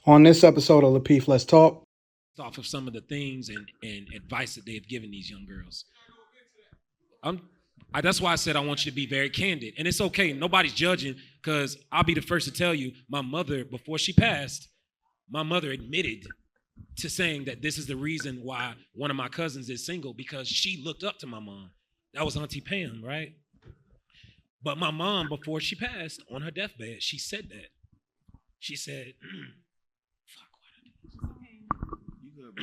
On this episode of Lapeef, Let's Talk. Off of some of the things and advice that they've given these young girls. That's why I said I want you to be very candid. And it's okay. Nobody's judging, because I'll be the first to tell you, my mother, before she passed, my mother admitted to saying that this is the reason why one of my cousins is single, because she looked up to my mom. That was Auntie Pam, right? But my mom, before she passed, on her deathbed, she said that. She said, fuck, what?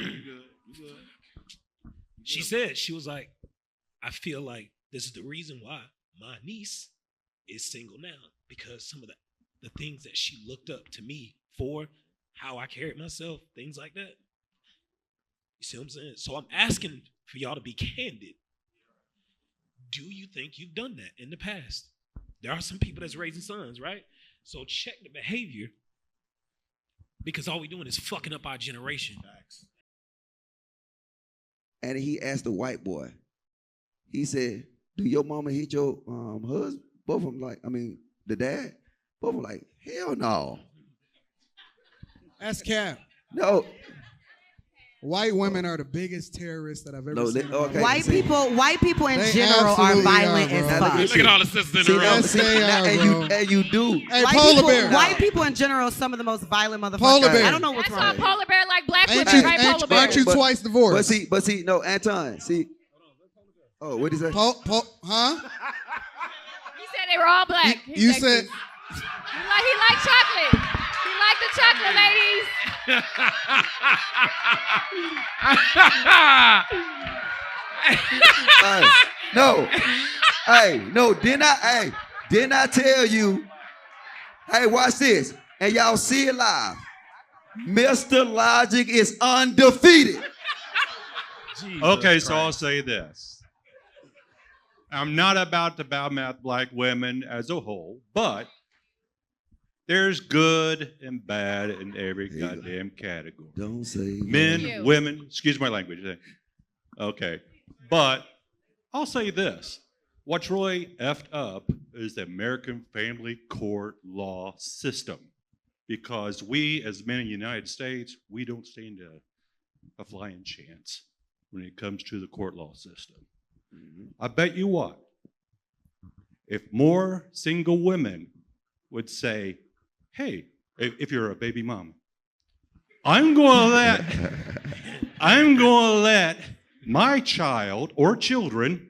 You good. She said, she was like, I feel like this is the reason why my niece is single now, because some of the things that she looked up to me for, how I carried myself, things like that. You see what I'm saying? So I'm asking for y'all to be candid. Do you think you've done that in the past? There are some people that's raising sons, right? So check the behavior, because all we're doing is fucking up our generation. And he asked the white boy, he said, do your mama hit your husband? Both of them the dad? Both of them like, hell no. That's cap. No. White women are the biggest terrorists that I've ever seen. Okay, white people in They general are absolutely violent are, as bro. fuck. Look at all the sisters in the room. And you do. Hey, polar bear. White people in general are some of the most violent motherfuckers. Polar bear. I don't know what's That's wrong. why polar bear like black Ain't women, you, right? Polar bear. aren't you twice divorced? But see, no, Anton, see. Oh, what is that? Huh? He said they were all black. You said. He liked chocolate. He liked the chocolate, ladies. Didn't I tell you? Hey, watch this. And y'all see it live. Mr. Logic is undefeated. Okay, so I'll say this. I'm not about to badmouth black women as a whole, but there's good and bad in every goddamn category. Don't say men, women, excuse my language. Okay, but I'll say this. What's really effed up is the American family court law system, because we as men in the United States, we don't stand a flying chance when it comes to the court law system. I bet you what, if more single women would say, hey, if you're a baby mama, I'm going to let my child or children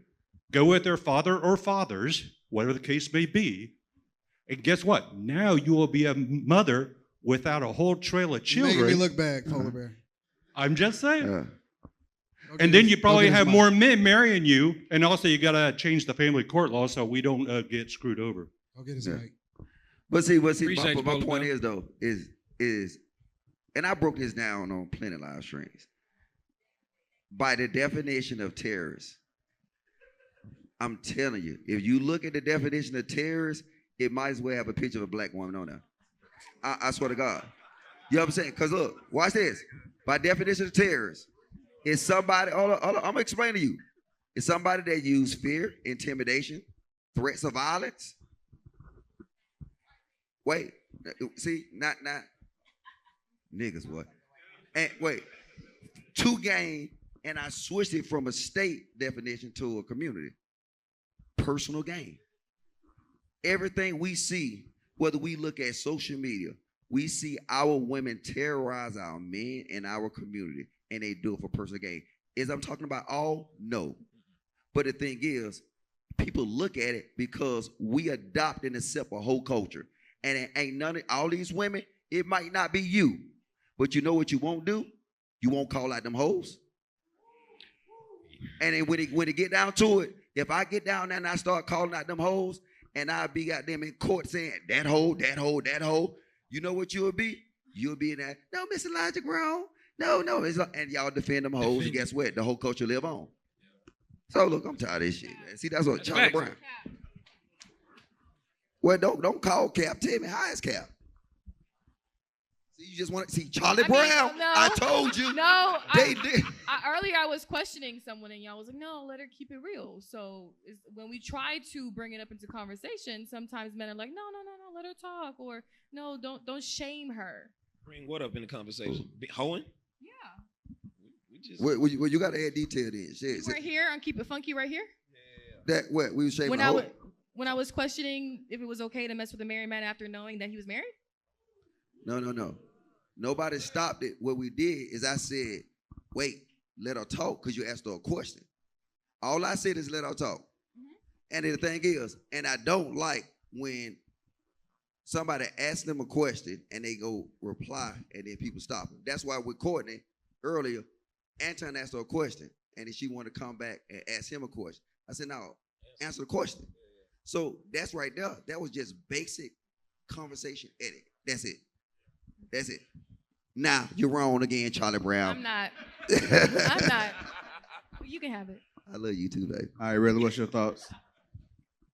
go with their father or fathers, whatever the case may be, and guess what? Now you will be a mother without a whole trail of children. Making me look bad, polar bear. I'm just saying. And then you probably have more men marrying you, and also you got to change the family court law so we don't get screwed over. I'll get his mic. But see, my point is though, is, and I broke this down on plenty of live streams. By the definition of terrorists, I'm telling you, if you look at the definition of terrorists, it might as well have a picture of a black woman on there. I swear to God. You know what I'm saying? Because look, watch this. By definition of terrorists, it's somebody, I'm going to explain to you. It's somebody that use fear, intimidation, threats of violence. Wait, see, not niggas, what? And wait, to gain, and I switched it from a state definition to a community. Personal gain. Everything we see, whether we look at social media, we see our women terrorize our men in our community, and they do it for personal gain. Is I'm talking about all? No. But the thing is, people look at it because we adopt and accept a whole culture. And it ain't none of all these women, it might not be you. But you know what you won't do? You won't call out them hoes. And then when it get down to it, if I get down there and I start calling out them hoes, and I be out them in court saying, that hoe, that hoe, that hoe, you know what you'll be? You'll be in that, no, Mr. Elijah Brown. No. And y'all defend them hoes, and guess what? The whole culture live on. So look, I'm tired of this shit, man. See, that's what Charlie Brown. Well, don't call Cap. Tell me, how is Cap? See, you just want to see Charlie Brown. No, I told you. No. They did. Earlier, I was questioning someone, and y'all was like, no, let her keep it real. So when we try to bring it up into conversation, sometimes men are like, no, let her talk. Or, no, don't shame her. Bring what up in the conversation? Hoeing? Yeah. We just Well, you got to add detail in. Shit. Right here on Keep It Funky right here. That what we were saying. When I was questioning if it was okay to mess with a married man after knowing that he was married. No. Nobody stopped it. What we did is I said, wait, let her talk because you asked her a question. All I said is let her talk. Mm-hmm. And the thing is, and I don't like when somebody asks them a question and they go reply and then people stop them. That's why with Courtney earlier, Anton asked her a question and then she wanted to come back and ask him a question. I said, no, answer the question. So that's right there. That was just basic conversation etiquette. That's it. Now you're wrong again, Charlie Brown. I'm not. I'm not. You can have it. I love you too, babe. All right, really, what's your thoughts?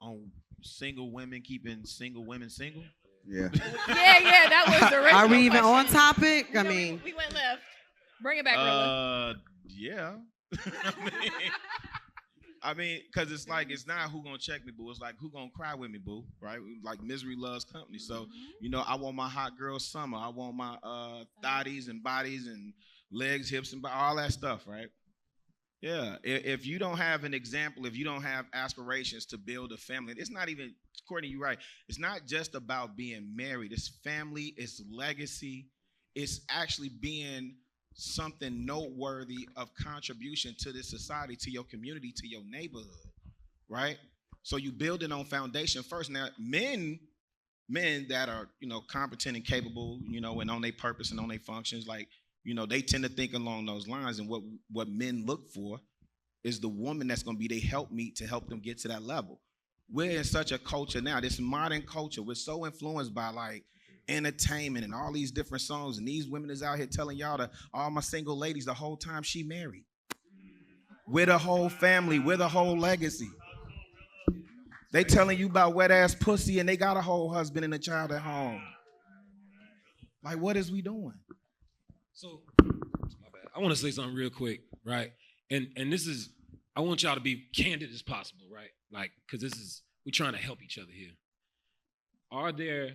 On single women keeping single women single? Yeah. Yeah, that was the original Are we even question. on topic? I No, mean, we went left. Bring it back, Rilla. Yeah. I mean, because it's like, it's not who gonna check me, boo. It's like, who gonna cry with me, boo, right? Like, misery loves company. So, you know, I want my hot girl summer. I want my thotties and bodies and legs, hips, and all that stuff, right? Yeah. If you don't have an example, if you don't have aspirations to build a family, it's not even, Courtney, you're right. It's not just about being married. It's family, it's legacy. It's actually being something noteworthy of contribution to this society, to your community, to your neighborhood, right? So you build it on foundation first. Now, men that are, you know, competent and capable, you know, and on their purpose and on their functions, like, you know, they tend to think along those lines. And what men look for is the woman that's going to be their helpmeet to help them get to that level. We're in such a culture now, this modern culture, we're so influenced by like entertainment and all these different songs, and these women is out here telling y'all to all my single ladies the whole time she married, with a whole family, with a whole legacy. They telling you about wet ass pussy and they got a whole husband and a child at home. Like, what is we doing? So, my bad. I want to say something real quick, right? And this is, I want y'all to be candid as possible, right? Like, because we're trying to help each other here. Are there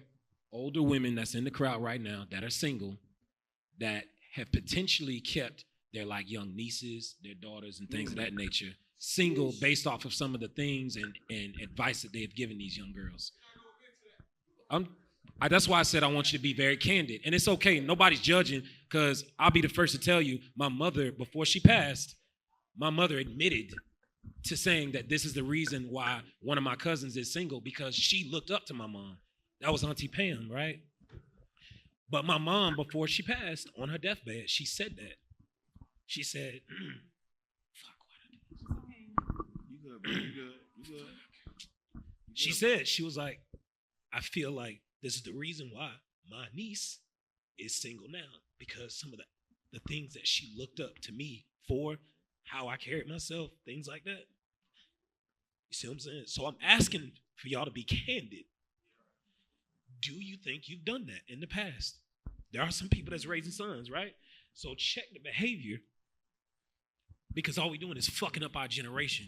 older women that's in the crowd right now that are single that have potentially kept their like young nieces, their daughters, and things of that nature single based off of some of the things and advice that they have given these young girls? That's why I said I want you to be very candid. And it's okay. Nobody's judging, because I'll be the first to tell you, my mother, before she passed, my mother admitted to saying that this is the reason why one of my cousins is single, because she looked up to my mom. That was Auntie Pam, right? But my mom, before she passed, on her deathbed, she said that. She said, fuck, what I did. You good, bro. You good. She said, she was like, I feel like this is the reason why my niece is single now, because some of the things that she looked up to me for, how I carried myself, things like that. You see what I'm saying? So I'm asking for y'all to be candid. Do you think you've done that in the past? There are some people that's raising sons, right? So check the behavior, because all we're doing is fucking up our generation.